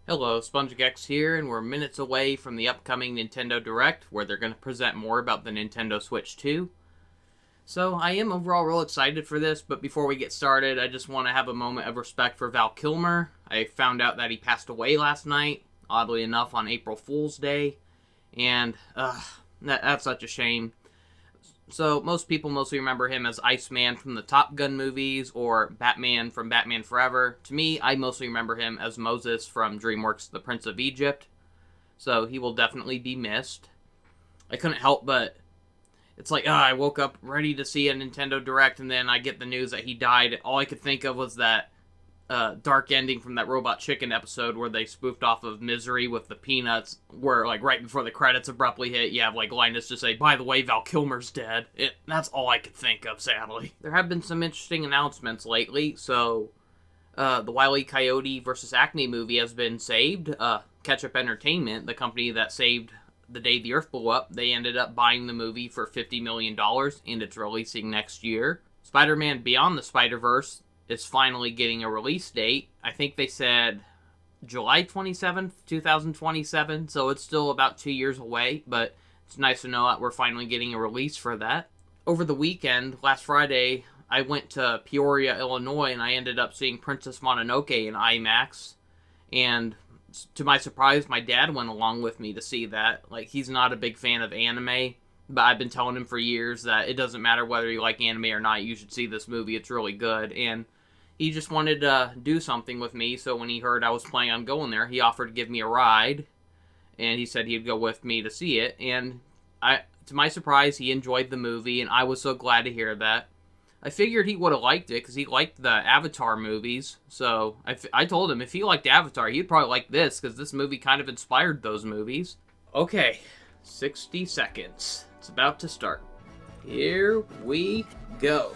Hello, SpongeGex here, and we're minutes away from the upcoming Nintendo Direct, where they're going to present more about the Nintendo Switch 2. So, I am overall real excited for this, but before we get started, I just want to have a moment of respect for Val Kilmer. I found out that he passed away last night, oddly enough, on April Fool's Day, and, that's such a shame. So, most people mostly remember him as Iceman from the Top Gun movies, or Batman from Batman Forever. To me, I mostly remember him as Moses from DreamWorks' The Prince of Egypt. So, he will definitely be missed. I couldn't help but... It's like, I woke up ready to see a Nintendo Direct, and then I get the news that he died. All I could think of was that dark ending from that Robot Chicken episode where they spoofed off of Misery with the Peanuts, where, like, right before the credits abruptly hit, you have, like, Linus just say, by the way, Val Kilmer's dead. That's all I could think of, sadly. There have been some interesting announcements lately, so the Wile E. Coyote vs. Acme movie has been saved. Ketchup Entertainment, the company that saved The Day the Earth Blew Up, they ended up buying the movie for $50 million, and it's releasing next year. Spider-Man Beyond the Spider-Verse is finally getting a release date. I think they said July 27th, 2027, so it's still about 2 years away, but it's nice to know that we're finally getting a release for that. Over the weekend, last Friday, I went to Peoria, Illinois, and I ended up seeing Princess Mononoke in IMAX, and to my surprise, my dad went along with me to see that. Like, he's not a big fan of anime, but I've been telling him for years that it doesn't matter whether you like anime or not, you should see this movie, it's really good, and he just wanted to do something with me, so when he heard I was planning on going there, he offered to give me a ride, and he said he'd go with me to see it, and to my surprise, he enjoyed the movie, and I was so glad to hear that. I figured he would have liked it, because he liked the Avatar movies, so I told him if he liked Avatar, he'd probably like this, because this movie kind of inspired those movies. Okay, 60 seconds. It's about to start. Here we go.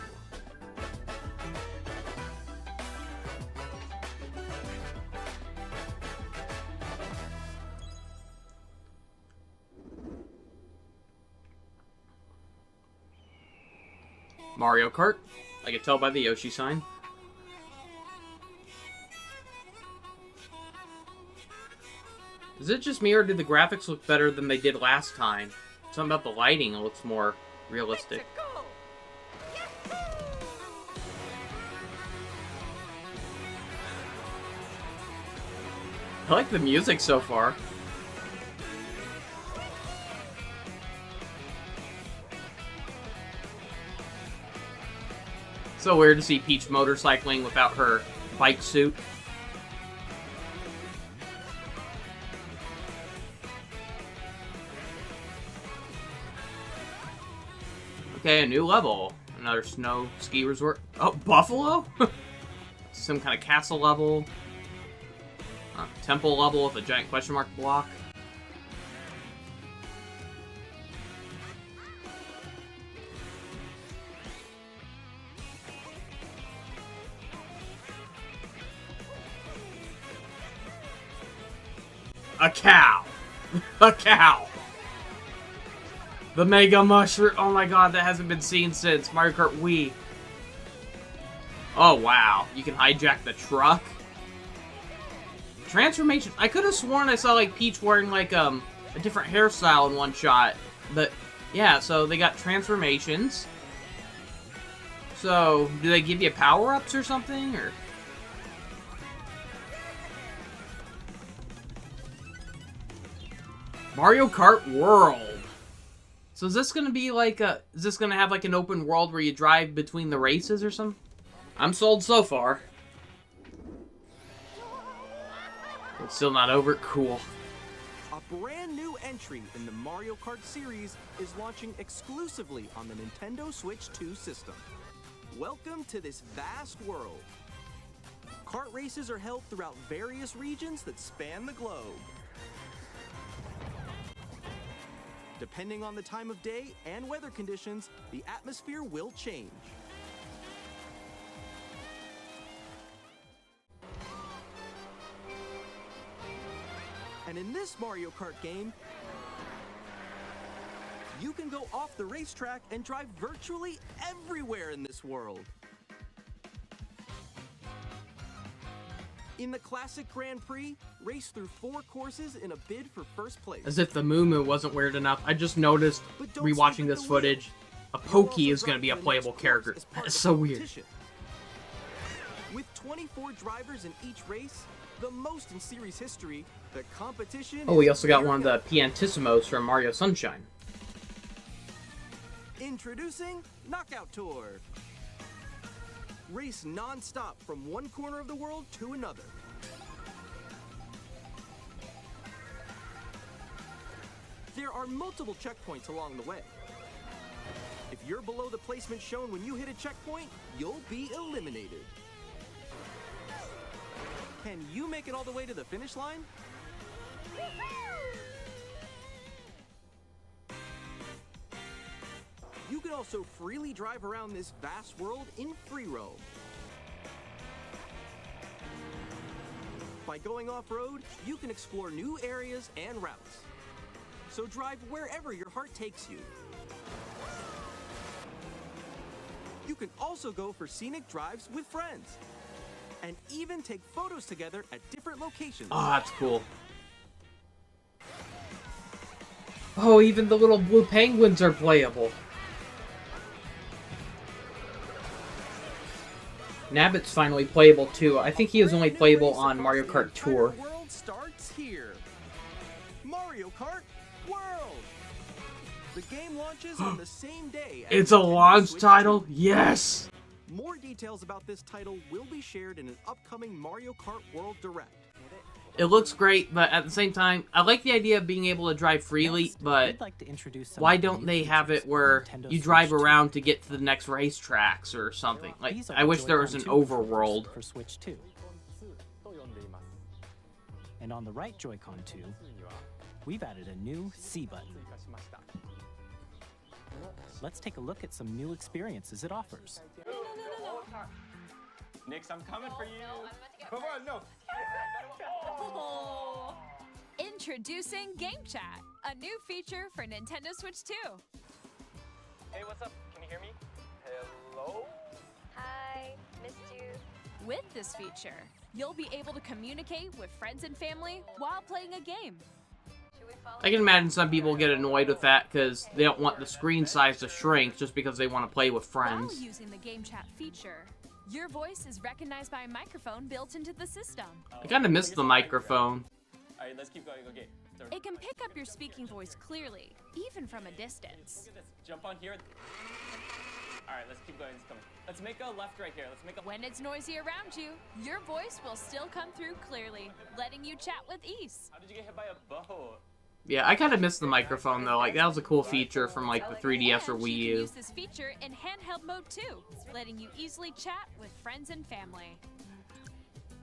Mario Kart. I can tell by the Yoshi sign. Is it just me, or do the graphics look better than they did last time? Something about the lighting looks more realistic. I like the music so far. So weird to see Peach motorcycling without her bike suit. Okay, a new level. Another snow ski resort. Oh, Buffalo? Some kind of castle level. Temple level with a giant question mark block. A cow! A cow! The Mega Mushroom! Oh my god, that hasn't been seen since Mario Kart Wii. Oh wow, you can hijack the truck? Transformation. I could have sworn I saw like Peach wearing like a different hairstyle in one shot. But yeah, so they got transformations. So, do they give you power-ups or something, or... Mario Kart World. So is this gonna be like is this gonna have like an open world where you drive between the races or something? I'm sold so far. It's still not over. Cool. A brand new entry in the Mario Kart series is launching exclusively on the Nintendo Switch 2 system. Welcome to this vast world. Kart races are held throughout various regions that span the globe. Depending on the time of day and weather conditions, the atmosphere will change. And in this Mario Kart game, you can go off the racetrack and drive virtually everywhere in this world. In the classic Grand Prix, race through 4 courses in a bid for first place. As if the Moo Moo wasn't weird enough, I just noticed, But don't rewatching sleep at this the wheel. footage, a You'll Pokey also is going to drive be a the playable next character. course as part That's of so the weird. competition. With 24 drivers in each race, the most in series history, the competition Oh, we is also got one of gearing the up. Piantissimos from Mario Sunshine. Introducing Knockout Tour. Race non-stop from one corner of the world to another. There are multiple checkpoints along the way. If you're below the placement shown when you hit a checkpoint, you'll be eliminated. Can you make it all the way to the finish line? You can also freely drive around this vast world in free roam. By going off-road, you can explore new areas and routes. So drive wherever your heart takes you. You can also go for scenic drives with friends. And even take photos together at different locations. Oh, that's cool. Oh, even the little blue penguins are playable. Nabbit's finally playable too. I think he was only playable on Mario Kart Tour. The world starts here. Mario Kart World. The game launches on the same day as It's a Nintendo launch Switch title? 2. Yes! More details about this title will be shared in an upcoming Mario Kart World Direct. It looks great, but at the same time, I like the idea of being able to drive freely, Next, but we'd like to introduce some why of the don't new they have features it where for Nintendo you drive Switch 2. around to get to the next racetracks or something? Like, These are I the wish there was Joy-Con an 2 controllers overworld. for Switch 2. And on the right Joy-Con 2, we've added a new C button. Let's take a look at some new experiences it offers. Nix, I'm coming for you. Come on, no. Introducing Game Chat, a new feature for Nintendo Switch 2. Hey, what's up? Can you hear me? Hello? Hi, missed you. With this feature, you'll be able to communicate with friends and family while playing a game. Should we follow? I can imagine some people get annoyed with that because they don't want the screen size to shrink just because they want to play with While friends. using the Game Chat feature, your voice is recognized by a microphone built into the system. I kind of miss the microphone. All right, let's keep going. Okay. So, It can pick up your speaking voice clearly, even from a distance. look at this. Jump on here. All right, let's keep going. It's coming. Let's make a left right here. Let's make a. When it's noisy around you, your voice will still come through clearly, letting you chat with ease. How did you get hit by a boat? Yeah, I kind of miss the microphone though. Like, that was a cool feature from like the 3DS or And Wii you U. can use this feature in handheld mode too, letting you easily chat with friends and family.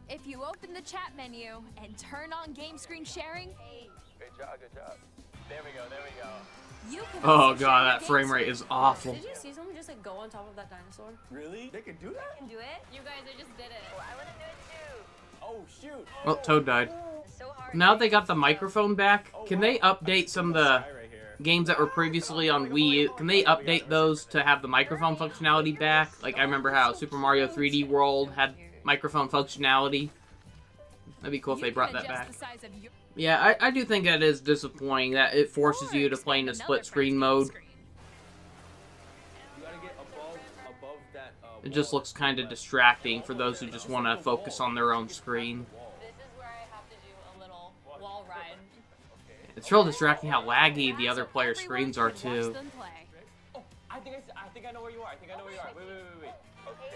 If you open the chat menu and turn on game screen sharing, Good job. Good job. There we go. There we go. you can Oh also share god, your that game frame rate screen. is awful. Did you see someone just like go on top of that dinosaur? Really? They can do that? Can do it? You guys, I just did it. Oh, I want to do it too. Oh shoot. Well, Toad died. It's so hard. Now that they got the microphone back, Oh, can wow. they update some of the Sky right here. games that were previously on Wii U? Can they update those to have the microphone functionality back? Like, I remember how Super Mario 3D World had microphone functionality. That'd be cool if You they can brought that adjust back. the size of your Yeah, I do think that is disappointing that it forces or you to play in a expand split another screen friend's mode. game screen. You gotta get above that. It just looks kind of distracting for those who just want to focus on their own screen. This is where I have to do a little wall ride. It's real distracting how laggy the other So players' everyone screens are can watch too. them play. Oh, I think I know where you are. I think I know where you are. Wait.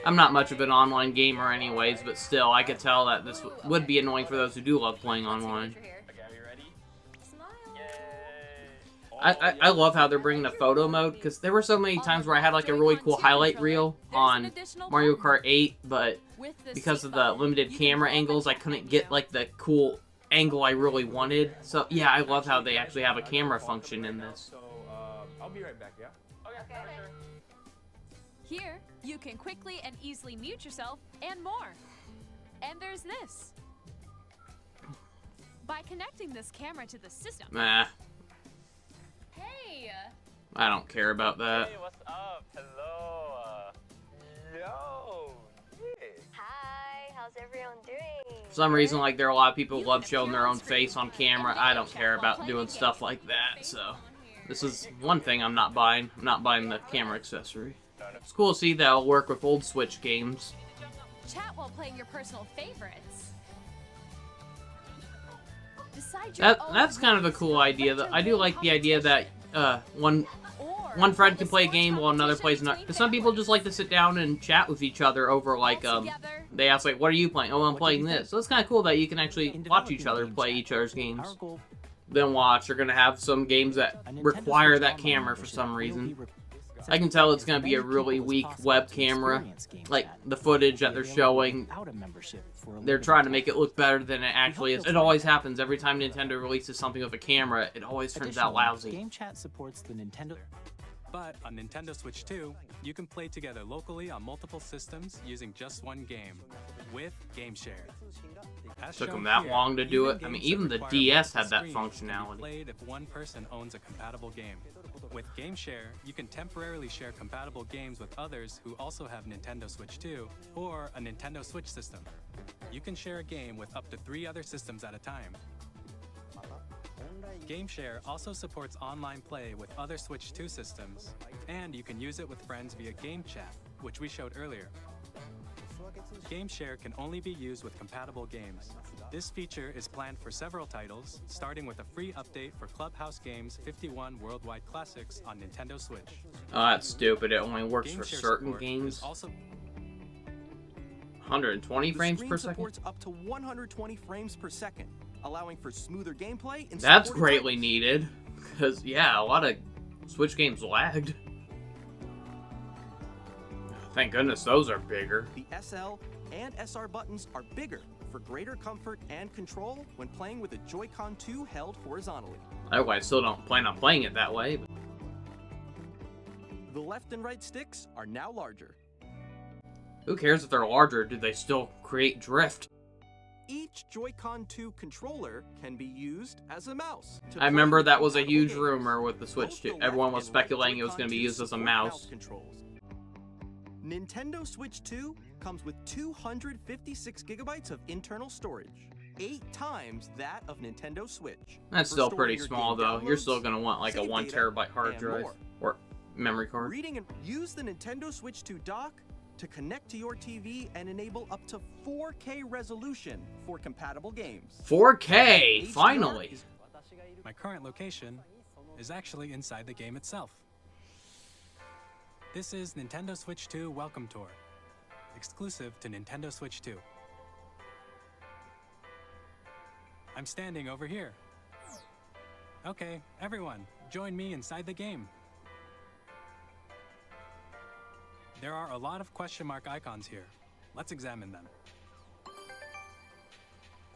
I'm not much of an online gamer anyways, but still, I could tell that this would be annoying for those who do love playing online. Okay, are you ready? Smile. Yay. I love how they're bringing the photo mode, because there were so many times where I had like a really cool highlight reel on Mario Kart 8, but With the because seat of the button, limited you can camera roll angles, I the couldn't camera get view. like the cool angle I really wanted. So yeah, I love how they actually have a camera function in this. So, I'll be right back, yeah? Okay, for sure. Here, you can quickly and easily mute yourself and more. And there's this. By connecting this camera to the system, Nah, Hey. I don't care about that. Hey, what's up? Hello. Yo. Yeah. Hi, how's everyone doing? For some reason, like, there are a lot of people who love showing their own face on camera. I don't care about doing stuff like that, so... This is one thing I'm not buying. I'm not buying the camera accessory. It's cool to see that it'll work with old Switch games. Chat while playing your personal favorites. Decide your own That's kind of a cool idea. I do like the idea that one friend can play a game while another plays another. Because some people just like to sit down and chat with each other over, like, they ask, like, what are you playing? Oh, I'm playing this. So it's kind of cool that you can actually watch each other play each other's games. Then watch, they're going to have some games that require that camera for some reason. I can tell it's going to be a really weak web camera. Like, the footage that they're showing, they're trying to make it look better than it actually is. It always happens. Every time Nintendo releases something with a camera, it always turns out lousy. Game chat supports the Nintendo. But on Nintendo Switch 2, you can play together locally on multiple systems using just one game, with Game Share. As Took shown them that here, long to do it. I games mean, that even the require DS had multiple that screens can be functionality. played if one person owns a compatible game. With Game Share, you can temporarily share compatible games with others who also have Nintendo Switch 2 or a Nintendo Switch system. You can share a game with up to 3 other systems at a time. Game Share also supports online play with other Switch 2 systems, and you can use it with friends via Game Chat, which we showed earlier. Game Share can only be used with compatible games. This feature is planned for several titles, starting with a free update for Clubhouse Games 51 Worldwide Classics on Nintendo Switch. Oh, that's stupid. It only works Game for Share certain support games. is also 120 The frames screen per second? supports up to 120 frames per second, allowing for smoother gameplay and That's supported greatly titles. needed. Because, yeah, a lot of Switch games lagged. Thank goodness those are bigger. The SL and SR buttons are bigger for greater comfort and control when playing with a Joy-Con 2 held horizontally. I still don't plan on playing it that way. But... The left and right sticks are now larger. Who cares if they're larger? Do they still create drift? Each Joy-Con 2 controller can be used as a mouse. to I play remember with that was a compatible huge games. rumor with the Switch Both 2. the Everyone left was and right speculating it was going to be Joy-Con used 2 as a support mouse. controls. Nintendo Switch 2 comes with 256 gigabytes of internal storage, 8 times that of Nintendo Switch. That's for still storing pretty your small game though. You're downloads, still going to want like a save 1 data, terabyte hard and drive more. or memory card. Reading and use the Nintendo Switch 2 dock to connect to your TV and enable up to 4K resolution for compatible games. 4K, HDR finally. is My current location is actually inside the game itself. This is Nintendo Switch 2 Welcome Tour, exclusive to Nintendo Switch 2. I'm standing over here. Okay, everyone, join me inside the game. There are a lot of question mark icons here. Let's examine them.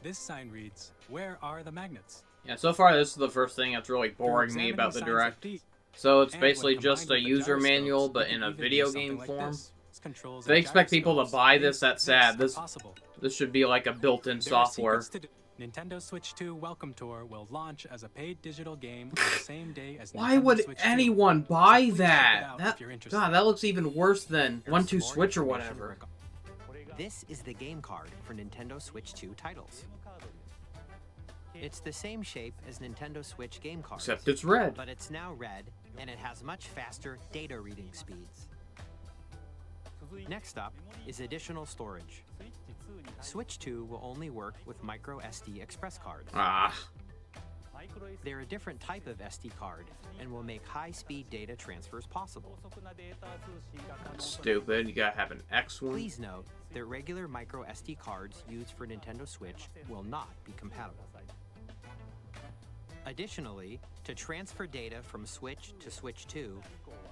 This sign reads, "Where are the magnets?" Yeah, so far this is the first thing that's really Through boring me examining about the signs Direct. of feet, So it's and when basically just a combined with the user manual, gyroscopes, but you in can a even video do something game like form. this. Controls If they and expect people to gyroscopes, buy things this, that's like sad. are possible. This should be like a built-in There are software. secrets to do. Nintendo Switch 2 Welcome Tour will launch as a paid digital game on the same day as Why Nintendo would Switch 2. anyone So buy please check it that? out That if you're interested. God, that looks even worse than There's 1-2 more Switch or information whatever. This is the game card for Nintendo Switch 2 titles. It's the same shape as Nintendo Switch game cards, Except it's red. but it's now red and it has much faster data reading speeds. Next up is additional storage. Switch 2 will only work with micro SD express cards. Ah, They're a different type of SD card and will make high-speed data transfers possible. stupid. You gotta have an X one. Please note that regular micro SD cards used for Nintendo Switch will not be compatible. Additionally, to transfer data from Switch to Switch 2,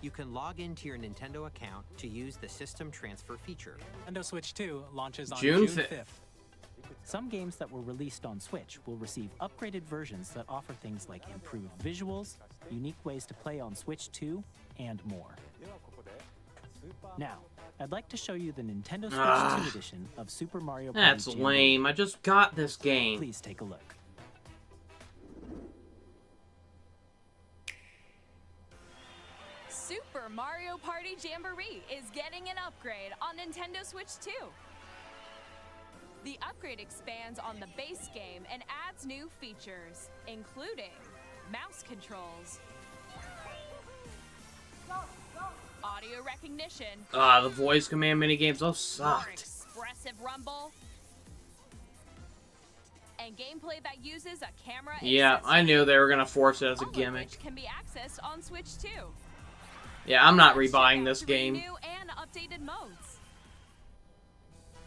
you can log into your Nintendo account to use the system transfer feature. Nintendo Switch 2 launches on June June 5th. 5th. Some games that were released on Switch will receive upgraded versions that offer things like improved visuals, unique ways to play on Switch 2, and more. Now, I'd like to show you the Nintendo Switch 2 edition of Super Mario Party That's Jam. lame. I just got this game. Please take a look. Super Mario Party Jamboree is getting an upgrade on Nintendo Switch 2. The upgrade expands on the base game and adds new features, including mouse controls, audio recognition, The voice command minigames, those more sucked. expressive rumble, and gameplay that uses a camera. Yeah, I knew they were gonna force it as a all of gimmick. which can be accessed on Switch 2. Yeah, I'm not Let's check rebuying out this 3 game. New and updated modes.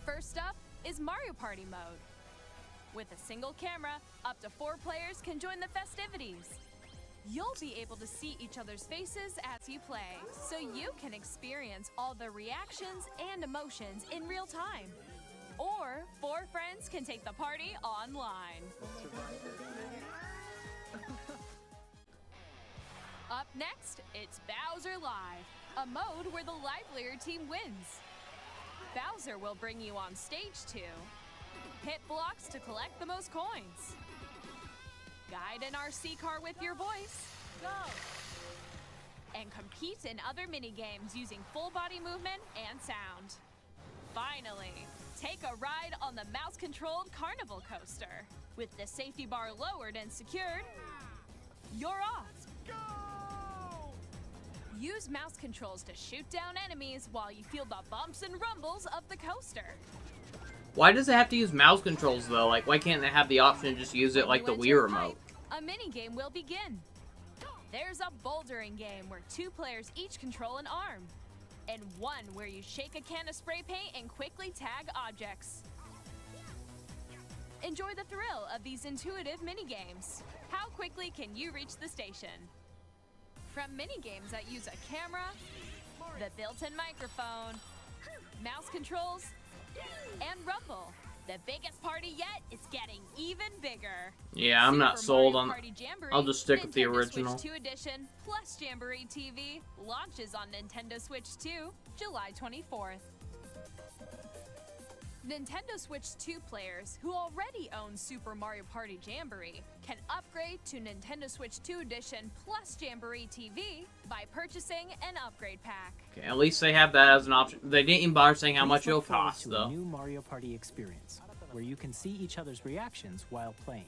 First up is Mario Party mode. With a single camera, up to 4 players can join the festivities. You'll be able to see each other's faces as you play, so you can experience all the reactions and emotions in real time. Or 4 friends can take the party online. Up next, it's Bowser Live, a mode where the livelier team wins. Bowser will bring you on stage to hit blocks to collect the most coins, guide an RC car with your voice, go, and compete in other mini-games using full body movement and sound. Finally, take a ride on the mouse-controlled carnival coaster. With the safety bar lowered and secured, you're off. Use mouse controls to shoot down enemies while you feel the bumps and rumbles of the coaster. Why does it have to use mouse controls, though? Like, why can't they have the option to just use it like the Wii remote? A mini-game will begin. There's a bouldering game where 2 players each control an arm, and one where you shake a can of spray paint and quickly tag objects. Enjoy the thrill of these intuitive mini-games. How quickly can you reach the station? From mini-games that use a camera, the built-in microphone, mouse controls, and rumble, the biggest party yet is getting even bigger. Yeah, I'm not Super sold Mario on... Party Jamboree, I'll just stick with the Nintendo original. Switch 2 Edition plus Jamboree TV launches on Nintendo Switch 2, July 24th. Nintendo Switch 2 players who already own Super Mario Party Jamboree can upgrade to Nintendo Switch 2 Edition plus Jamboree TV by purchasing an upgrade pack. Okay, at least they have that as an option. They didn't even bother saying how Please much it'll look forward cost, to though. A new Mario Party experience, where you can see each other's reactions while playing.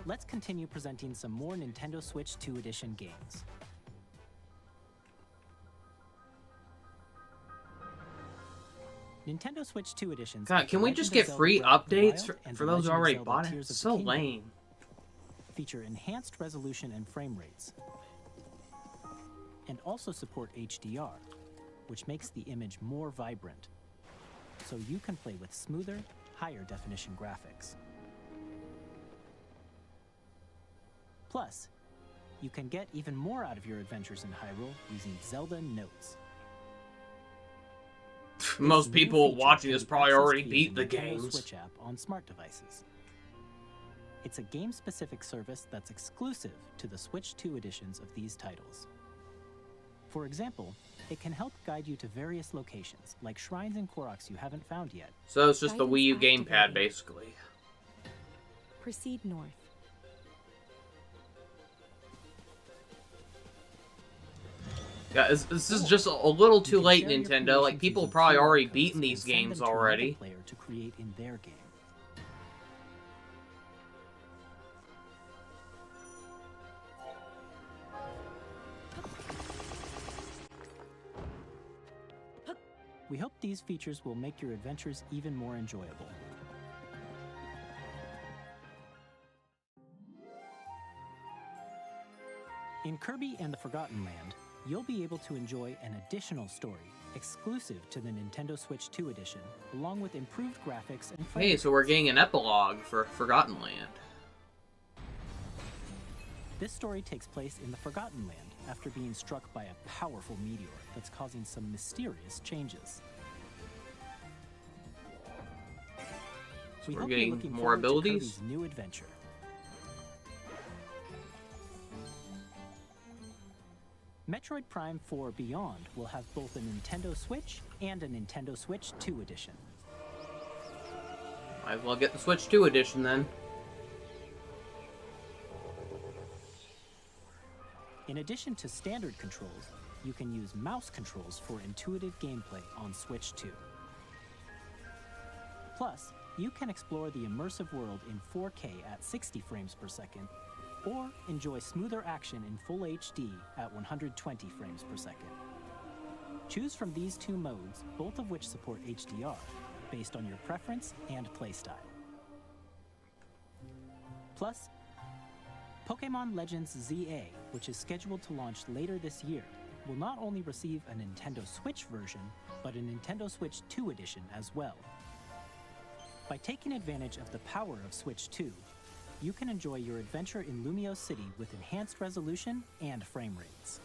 Let's continue presenting some more Nintendo Switch 2 Edition games. Nintendo Switch 2 Editions. God, can we Legend just of get Zelda free Breath of the updates Wild and for The those who Legend of already Zelda bought it? Tears It's of the so Kingdom lame. feature enhanced resolution and frame rates, and also support HDR, which makes the image more vibrant, so you can play with smoother, higher definition graphics. Plus, you can get even more out of your adventures in Hyrule using Zelda Notes. Most This new people feature watching can this be probably accessed already via beat the Nintendo games. Switch app on smart devices. It's a game-specific service that's exclusive to the Switch 2 editions of these titles. For example, it can help guide you to various locations, like shrines and Koroks you haven't found yet. So it's just the Guidance Wii U gamepad, activated. basically. Proceed north. Guys, this is just a little too You can late, share your Nintendo. Like, creations people using probably QR already codes beaten and these send games them to another already. player to create in their game. We hope these features will make your adventures even more enjoyable. In Kirby and the Forgotten Land, you'll be able to enjoy an additional story exclusive to the Nintendo Switch 2 edition, along with improved graphics and frame Hey, so we're rates. getting an epilogue for Forgotten Land. This story takes place in the Forgotten Land after being struck by a powerful meteor that's causing some mysterious changes. We we're hope you're getting looking more forward to abilities? Kirby's new adventure. Metroid Prime 4 Beyond will have both a Nintendo Switch and a Nintendo Switch 2 edition. Might as well get the Switch 2 edition then. In addition to standard controls, you can use mouse controls for intuitive gameplay on Switch 2. Plus, you can explore the immersive world in 4K at 60 frames per second, or enjoy smoother action in full HD at 120 frames per second. Choose from these two modes, both of which support HDR, based on your preference and playstyle. Plus, Pokémon Legends ZA, which is scheduled to launch later this year, will not only receive a Nintendo Switch version, but a Nintendo Switch 2 edition as well. By taking advantage of the power of Switch 2, you can enjoy your adventure in Lumio City with enhanced resolution and frame rates.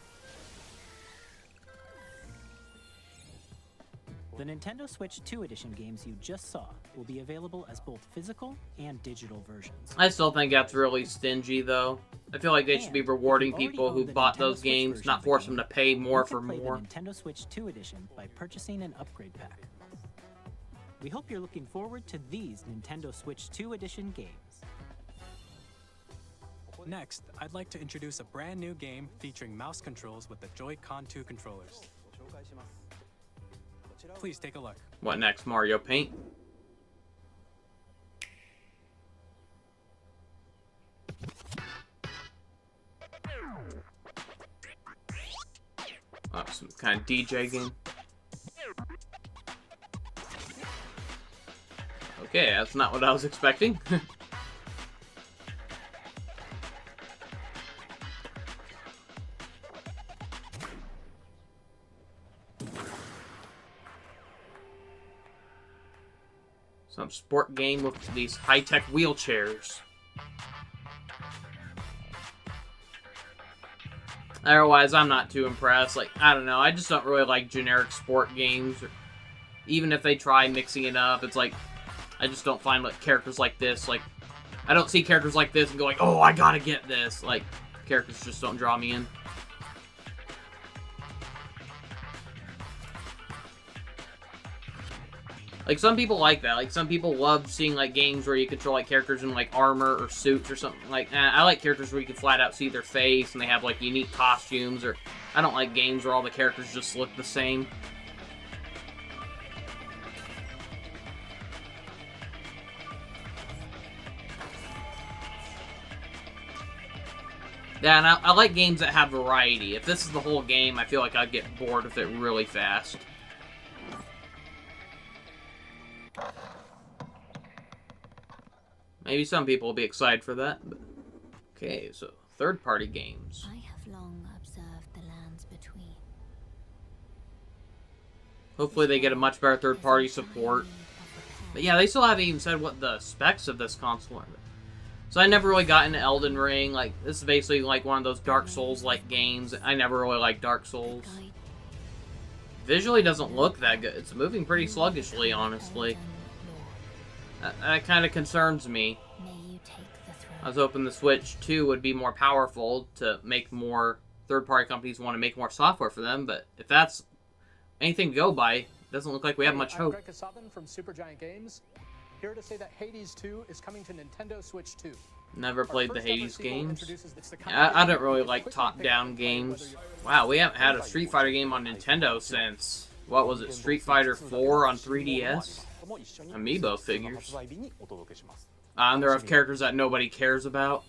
The Nintendo Switch 2 edition games you just saw will be available as both physical and digital versions. I still think that's really stingy, though. I feel like they should be rewarding people who bought those games, not force them to pay more for more. The Nintendo Switch 2 edition by purchasing an upgrade pack. We hope you're looking forward to these Nintendo Switch 2 edition games. Next, I'd like to introduce a brand new game featuring mouse controls with the Joy-Con 2 controllers. Please take a look. What next, Mario Paint? Oh, some kind of DJ game. Okay, that's not what I was expecting. Some sport game with these high-tech wheelchairs. Otherwise, I'm not too impressed. Like, I don't know, I just don't really like generic sport games. Or even if they try mixing it up, it's like, I just don't find like characters like this. Like, I don't see characters like this and go like, oh, I gotta get this. Like, characters just don't draw me in. Like, some people like that. Like, some people love seeing, like, games where you control, like, characters in, like, armor or suits or something. Like, I like characters where you can flat out see their face and they have, like, unique costumes. Or I don't like games where all the characters just look the same. Yeah, and I like games that have variety. If this is the whole game, I feel like I'd get bored with it really fast. Maybe some people will be excited for that. But... Okay, so third-party games. I have long observed the lands between. Hopefully they get a much better third-party support. But yeah, they still haven't even said what the specs of this console are. So I never really got into Elden Ring. Like, this is basically like one of those Dark Souls-like games. I never really liked Dark Souls. Visually doesn't look that good. It's moving pretty sluggishly, honestly. That kind of concerns me. I was hoping the Switch 2 would be more powerful to make more third-party companies want to make more software for them, but if that's anything to go by, it doesn't look like we have much hope. I'm Greg Kasabin from Supergiant Games, here to say that Hades 2 is coming to Nintendo Switch 2. Never played the Hades games. I don't really like top-down games. Wow, we haven't had a Street Fighter game on Nintendo since, what was it, Street Fighter 4 on 3DS? Amiibo figures. And there are characters that nobody cares about.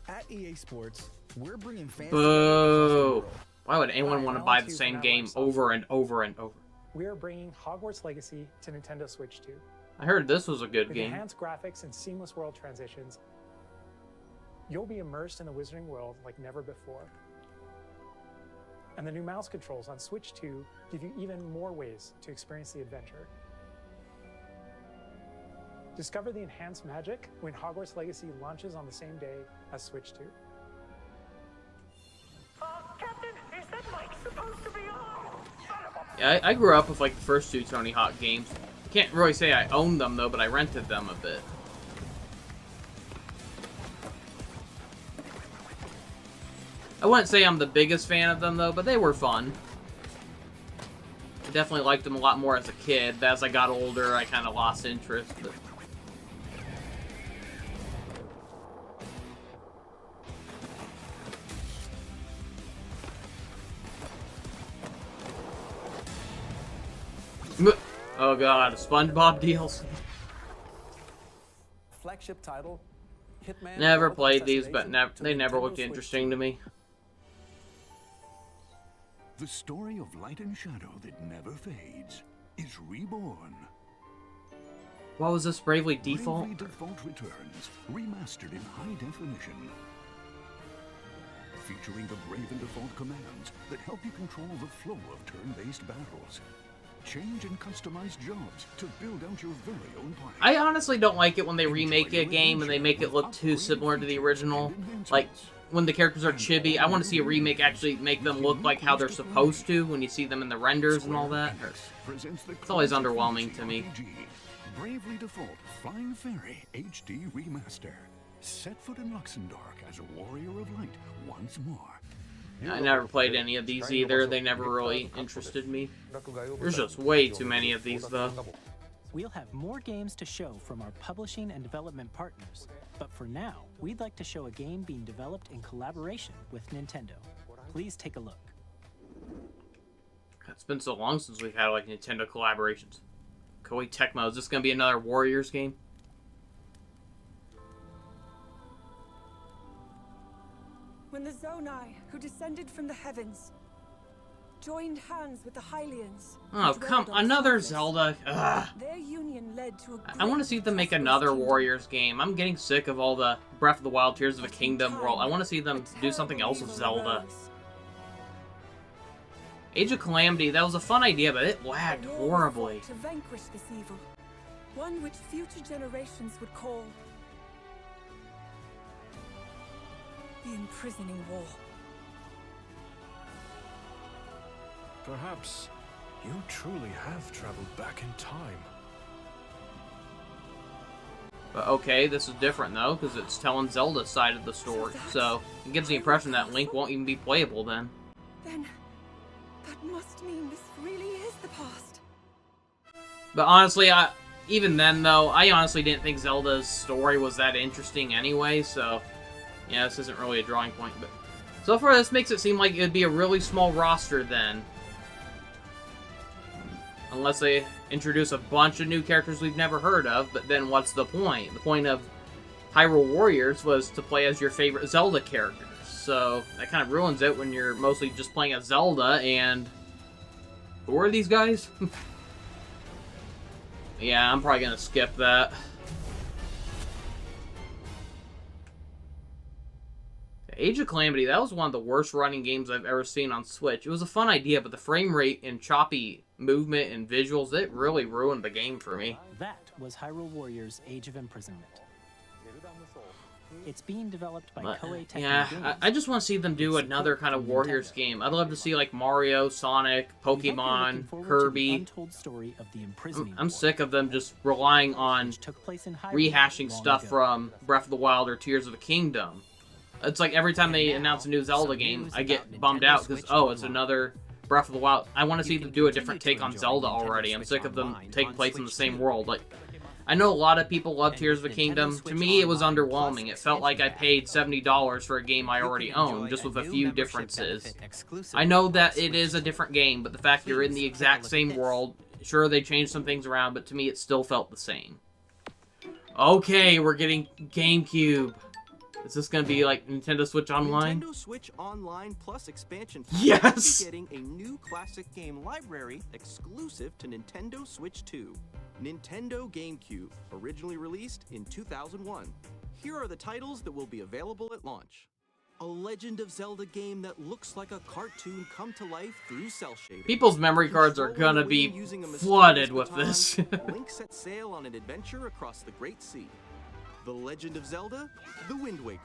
At EA Sports, we're bringing fans. Boo! Why would anyone want to buy the same game over and over and over? We are bringing Hogwarts Legacy to Nintendo Switch 2. I heard this was a good With game. enhanced graphics and seamless world transitions, you'll be immersed in the Wizarding world like never before. And the new mouse controls on Switch 2 give you even more ways to experience the adventure. Discover the enhanced magic when Hogwarts Legacy launches on the same day as Switch 2. Captain, is that mic supposed to be on? Yeah, I grew up with like the first two Tony Hawk games. Can't really say I owned them though, but I rented them a bit. I wouldn't say I'm the biggest fan of them though, but they were fun. I definitely liked them a lot more as a kid. As I got older, I kind of lost interest. But... Oh god, SpongeBob DLC. Flagship title, Hitman. Never World played these, but Assassination they to never Nintendo looked Switch interesting to me. The story of light and shadow that never fades is reborn. What was this, Bravely Default? Bravely Default returns, remastered in high definition. Featuring the Brave and Default commands that help you control the flow of turn-based battles. Change and customize jobs to build out your very own plan. I honestly don't like it when they remake a game and they make it look too similar to the original. Like, when the characters are chibi, I want to see a remake actually make them look like how they're supposed to when you see them in the renders and all that. It's always underwhelming to me. Bravely Default Flying Fairy HD Remaster. Set foot in Luxembourg as a warrior of light once more. I never played any of these either. They never really interested me. There's just way too many of these, though. We'll have more games to show from our publishing and development partners, but for now, we'd like to show a game being developed in collaboration with Nintendo. Please take a look. It's been so long since we've had, like, Nintendo collaborations. Koei Tecmo, is this going to be another Warriors game? When the Zonai, who descended from the heavens, joined hands with the Hylians. Oh, come, another Zelda. Ugh. Their union led to I want to see them make another Warriors game. I'm getting sick of all the Breath of the Wild, Tears of the Kingdom world. I want to see them do something else with Zelda. Age of Calamity, that was a fun idea, but it lagged horribly. To vanquish this evil, one which future generations would call the imprisoning war. Perhaps you truly have traveled back in time. But okay, this is different though, because it's telling Zelda's side of the story. So it gives the impression that Link won't even be playable then. Then that must mean this really is the past. But honestly, even then though, I honestly didn't think Zelda's story was that interesting anyway, so yeah, this isn't really a drawing point. But so far, this makes it seem like it would be a really small roster then. Unless they introduce a bunch of new characters we've never heard of, but then what's the point? The point of Hyrule Warriors was to play as your favorite Zelda characters. So that kind of ruins it when you're mostly just playing as Zelda and... Who are these guys? Yeah, I'm probably going to skip that. Age of Calamity, that was one of the worst running games I've ever seen on Switch. It was a fun idea, but the frame rate and choppy movement and visuals, it really ruined the game for me. That was Hyrule Warriors Age of Imprisonment. It's being developed by Koei Tecmo yeah, Games. I just want to see them do another kind of Warriors game. I'd love to see like Mario, Sonic, Pokemon, Kirby. Story of the imprisoning I'm sick of them just relying on rehashing stuff from Breath of the Wild or Tears of the Kingdom. It's like every time they announce a new Zelda game, I get bummed out because, oh, it's another Breath of the Wild. I want to see them do a different take on Zelda already. I'm sick of them taking place in the same world. Like, I know a lot of people love Tears of the Kingdom. To me, it was underwhelming. It felt like I paid $70 for a game I already own, just with a few differences. I know that it is a different game, but the fact you're in the exact same world, sure, they changed some things around, but to me, it still felt the same. Okay, we're getting GameCube. Is this going to be like Nintendo Switch Online? Nintendo Switch Online Plus expansion yes! will be getting a new classic game library exclusive to Nintendo Switch 2. Nintendo GameCube, originally released in 2001. Here are the titles that will be available at launch. A Legend of Zelda game that looks like a cartoon come to life through cell shading. People's memory cards are gonna be flooded with this. Link sets sail on an adventure across the Great Sea. The Legend of Zelda, The Wind Waker.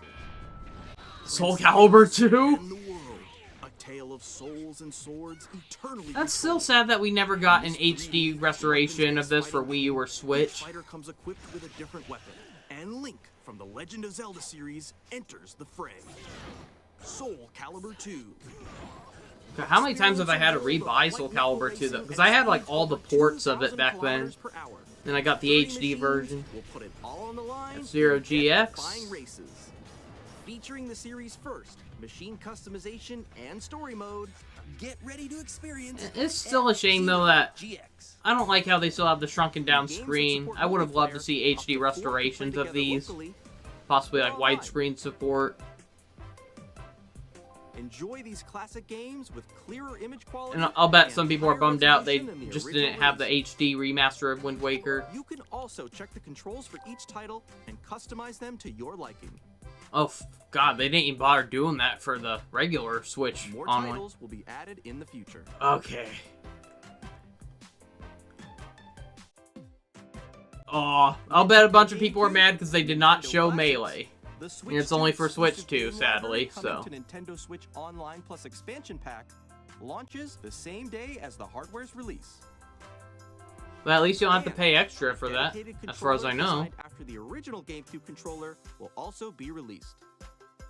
Soul Calibur 2? And the world, a tale of souls and swords eternally. That's still sad that we never got an HD restoration of this for Wii U or Switch. Each fighter comes equipped with a different weapon, and Link from the Legend of Zelda series enters the fray. Soul Calibur 2. How many times have I had to rebuy Soul Calibur 2 though? Because I had like all the ports of it back then. Then I got the HD version. We'll put it all on the line. F-Zero GX. Races. Featuring the series' first machine customization and story mode, Get ready to experience. It's still a shame though that I don't like how they still have the shrunken down screen. I would have loved to see HD restorations of these, possibly like widescreen support. Enjoy these classic games with clearer image quality. And I'll bet some people are bummed out they just didn't have the HD remaster of Wind Waker. You can also check the controls for each title and customize them to your liking. Oh God, they didn't even bother doing that for the regular Switch More online. titles will be added in the future. Okay. Aw, I'll bet a bunch of people are mad because they did not show Melee. And it's only for Switch 2, sadly, so. To Nintendo Switch Online Plus Expansion Pack launches the same day as the hardware's release. Well, at least you don't have to pay extra for that, as far as I know. After the original GameCube controller will also be released.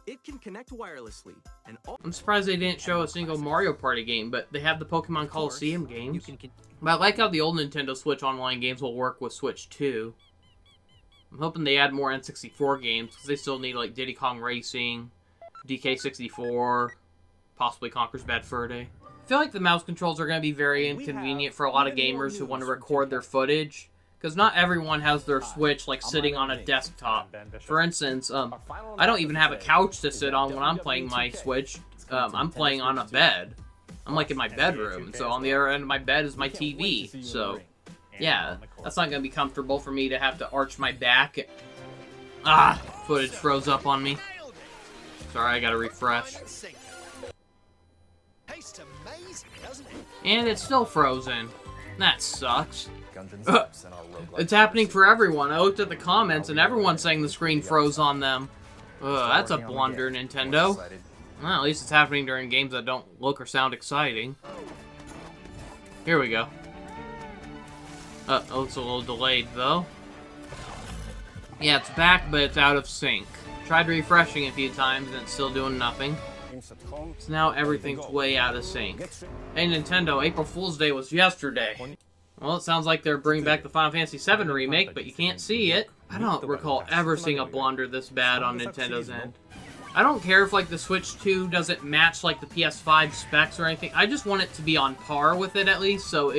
It can connect wirelessly, and I'm surprised they didn't show a single Mario Party game, but they have the Pokemon Coliseum games. But I like how the old Nintendo Switch Online games will work with Switch 2. I'm hoping they add more N64 games, because they still need, like, Diddy Kong Racing, DK64, possibly Conker's Bad Fur Day. I feel like the mouse controls are going to be very inconvenient for a lot of gamers who want to record their footage, because not everyone has their Switch, like, sitting on a desktop. For instance, I don't even have a couch to sit on when I'm playing my Switch. I'm playing on a bed. I'm, like, in my bedroom, and so on the other end of my bed is my TV, so... yeah, that's not going to be comfortable for me to have to arch my back. Ah, footage froze up on me. Sorry, I got to refresh. And it's still frozen. That sucks. It's happening for everyone. I looked at the comments and everyone's saying the screen froze on them. That's a blunder, Nintendo. Well, at least it's happening during games that don't look or sound exciting. Here we go. Oh, it's a little delayed, though. Yeah, it's back, but it's out of sync. Tried refreshing a few times, and it's still doing nothing. So now everything's way out of sync. Hey, Nintendo, April Fool's Day was yesterday. Well, it sounds like they're bringing back the Final Fantasy VII Remake, but you can't see it. I don't recall ever seeing a blunder this bad on Nintendo's end. I don't care if, like, the Switch 2 doesn't match, like, the PS5 specs or anything. I just want it to be on par with it, at least, so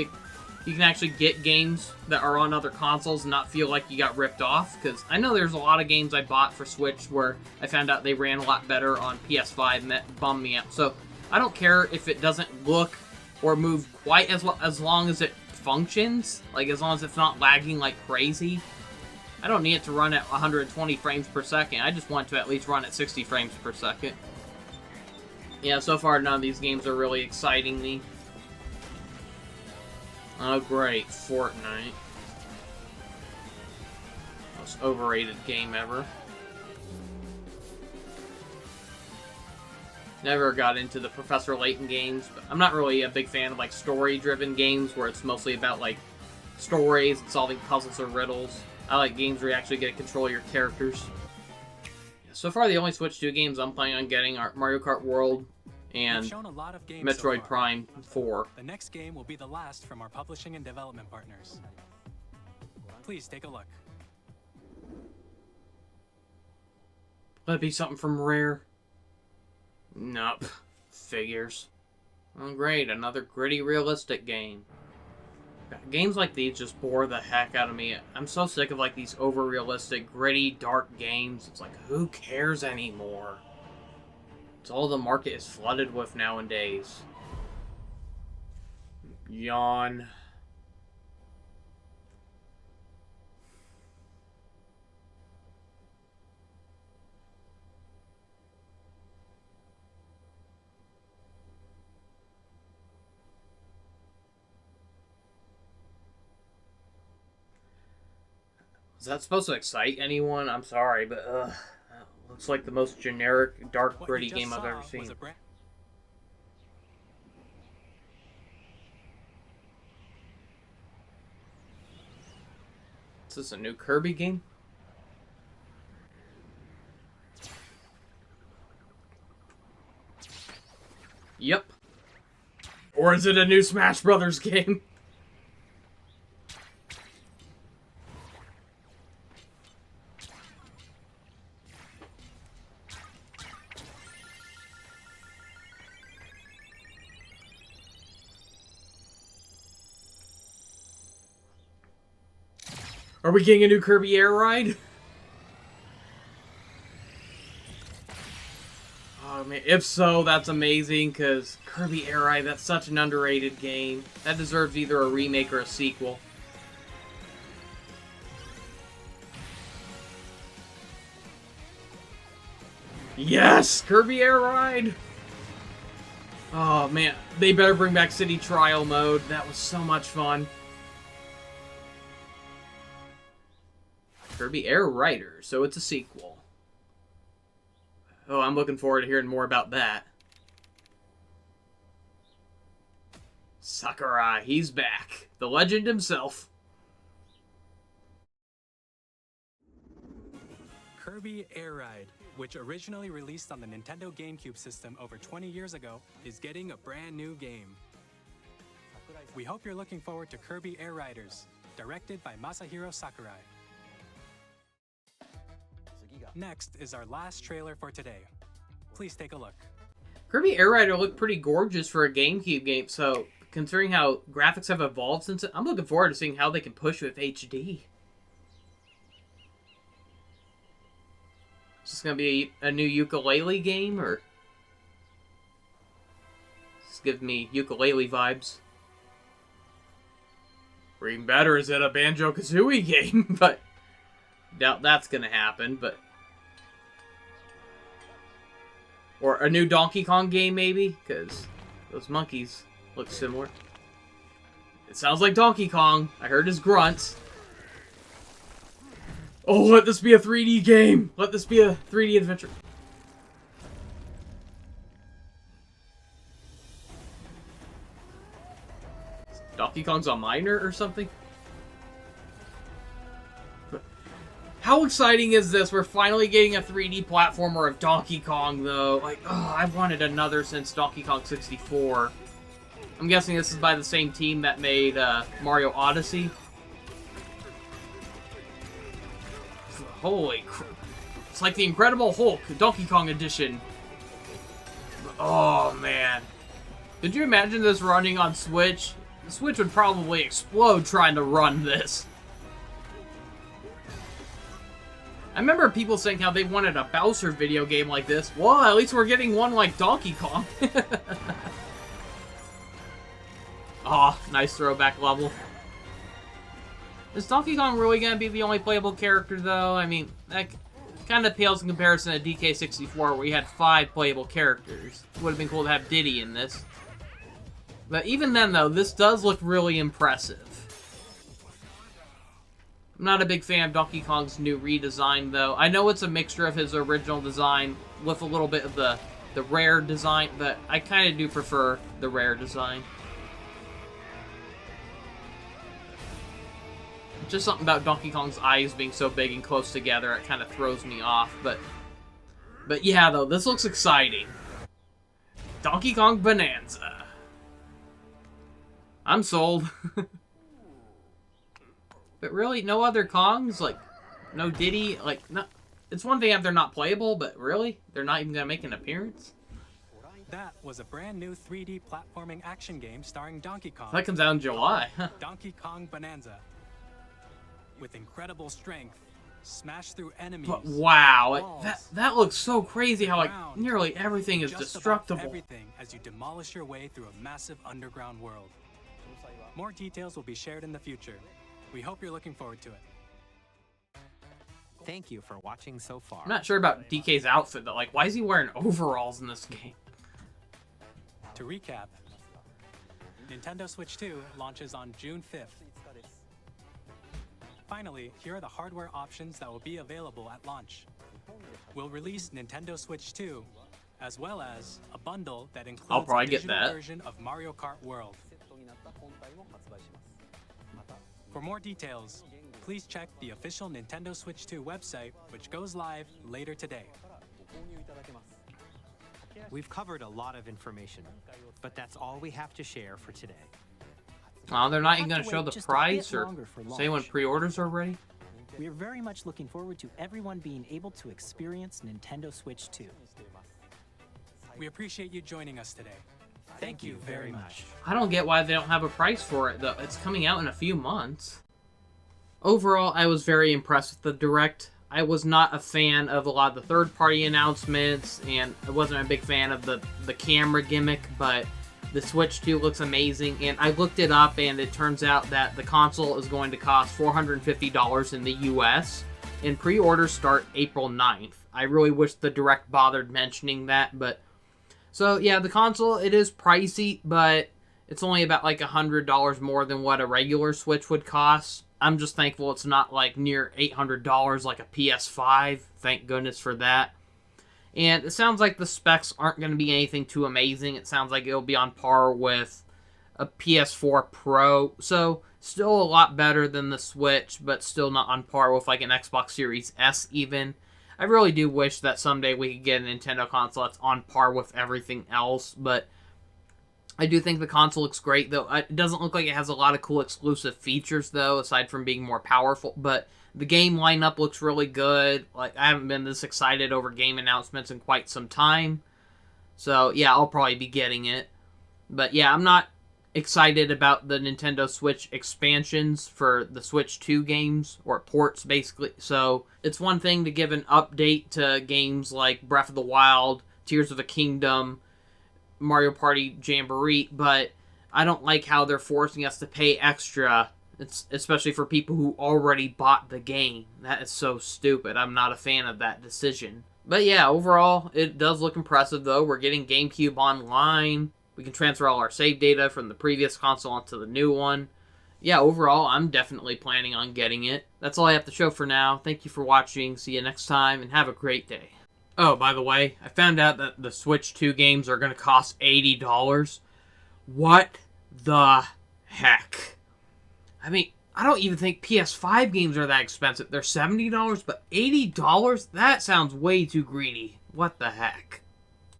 you can actually get games that are on other consoles and not feel like you got ripped off. Because I know there's a lot of games I bought for Switch where I found out they ran a lot better on PS5 and that bummed me out. So I don't care if it doesn't look or move quite as long as it functions. Like, as long as it's not lagging like crazy. I don't need it to run at 120 frames per second. I just want it to at least run at 60 frames per second. Yeah, so far none of these games are really exciting me. Oh great, Fortnite. Most overrated game ever. Never got into the Professor Layton games, but I'm not really a big fan of like story-driven games where it's mostly about like stories and solving puzzles or riddles. I like games where you actually get to control your characters. So far the only Switch 2 games I'm planning on getting are Mario Kart World and Metroid Prime 4. The next game will be the last from our publishing and development partners. Please take a look. Let it be something from Rare. Nope. Figures. Oh great, another gritty, realistic game. Games like these just bore the heck out of me. I'm so sick of like these over-realistic, gritty, dark games. It's like, who cares anymore? It's all the market is flooded with nowadays. Yawn. Is that supposed to excite anyone? I'm sorry, but looks like the most generic, dark, gritty game I've ever seen. Is this a new Kirby game? Yep. Or is it a new Smash Brothers game? Are we getting a new Kirby Air Ride? Oh man, if so, that's amazing, because Kirby Air Ride, that's such an underrated game. That deserves either a remake or a sequel. Yes! Kirby Air Ride! Oh man, they better bring back City Trial mode. That was so much fun. Kirby Air Rider, so it's a sequel. Oh, I'm looking forward to hearing more about that. Sakurai, he's back. The legend himself. Kirby Air Ride, which originally released on the Nintendo GameCube system over 20 years ago, is getting a brand new game. We hope you're looking forward to Kirby Air Riders, directed by Masahiro Sakurai. Next is our last trailer for today. Please take a look. Kirby Air Rider looked pretty gorgeous for a GameCube game, so considering how graphics have evolved since it, I'm looking forward to seeing how they can push with HD. Is this going to be a new ukulele game, or... This gives me ukulele vibes. Or even better, is it a Banjo-Kazooie game? But doubt that's going to happen, but... Or a new Donkey Kong game, maybe? Because those monkeys look similar. It sounds like Donkey Kong. I heard his grunts. Oh, let this be a 3D game! Let this be a 3D adventure. Donkey Kong's a miner or something? How exciting is this? We're finally getting a 3D platformer of Donkey Kong, though. Like, oh, I've wanted another since Donkey Kong 64. I'm guessing this is by the same team that made Mario Odyssey. Holy crap. It's like the Incredible Hulk, Donkey Kong edition. Oh, man. Did you imagine this running on Switch? The Switch would probably explode trying to run this. I remember people saying how they wanted a Bowser video game like this. Well, at least we're getting one like Donkey Kong. Aw, nice throwback level. Is Donkey Kong really going to be the only playable character, though? I mean, that kind of pales in comparison to DK64, where we had 5 playable characters. It would have been cool to have Diddy in this. But even then, though, this does look really impressive. I'm not a big fan of Donkey Kong's new redesign, though. I know it's a mixture of his original design with a little bit of the rare design, but I kind of do prefer the rare design. Just something about Donkey Kong's eyes being so big and close together, it kind of throws me off, but yeah, though, this looks exciting. Donkey Kong Bonanza. I'm sold. But really, no other Kongs? Like, no Diddy? Like, no. It's one thing if they're not playable, but really? They're not even going to make an appearance? That was a brand new 3D platforming action game starring Donkey Kong. That comes out in July. Donkey Kong Bonanza. With incredible strength, smash through enemies. But wow, walls, that looks so crazy how like nearly everything is destructible. Everything as you demolish your way through a massive underground world. More details will be shared in the future. We hope you're looking forward to it. Thank you for watching so far. I'm not sure about DK's outfit though. Like, why is he wearing overalls in this game? To recap, Nintendo Switch 2 launches on June 5th. Finally, here are the hardware options that will be available at launch. We'll release Nintendo Switch 2, as well as a bundle that includes a digital version of Mario Kart World. For more details, please check the official Nintendo Switch 2 website, which goes live later today. We've covered a lot of information, but that's all we have to share for today. Oh, they're not even going to show the price or say when pre-orders are ready? We are very much looking forward to everyone being able to experience Nintendo Switch 2. We appreciate you joining us today. Thank you very much. I don't get why they don't have a price for it, though. It's coming out in a few months. Overall, I was very impressed with the Direct. I was not a fan of a lot of the third-party announcements, and I wasn't a big fan of the camera gimmick, but the Switch 2 looks amazing, and I looked it up, and it turns out that the console is going to cost $450 in the US, and pre-orders start April 9th. I really wish the Direct bothered mentioning that, but... So, yeah, the console, it is pricey, but it's only about like $100 more than what a regular Switch would cost. I'm just thankful it's not like near $800 like a PS5. Thank goodness for that. And it sounds like the specs aren't going to be anything too amazing. It sounds like it'll be on par with a PS4 Pro. So, still a lot better than the Switch, but still not on par with like an Xbox Series S even. I really do wish that someday we could get a Nintendo console that's on par with everything else, but I do think the console looks great, though. It doesn't look like it has a lot of cool exclusive features, though, aside from being more powerful, but the game lineup looks really good. Like, I haven't been this excited over game announcements in quite some time, so yeah, I'll probably be getting it. But yeah, I'm not excited about the Nintendo Switch expansions for the Switch 2 games, or ports, basically. So, it's one thing to give an update to games like Breath of the Wild, Tears of the Kingdom, Mario Party Jamboree, but I don't like how they're forcing us to pay extra, especially for people who already bought the game. That is so stupid. I'm not a fan of that decision. But yeah, overall, it does look impressive, though. We're getting GameCube Online. We can transfer all our save data from the previous console onto the new one. Yeah, overall, I'm definitely planning on getting it. That's all I have to show for now. Thank you for watching. See you next time, and have a great day. Oh, by the way, I found out that the Switch 2 games are going to cost $80. What the heck? I mean, I don't even think PS5 games are that expensive. They're $70, but $80? That sounds way too greedy. What the heck?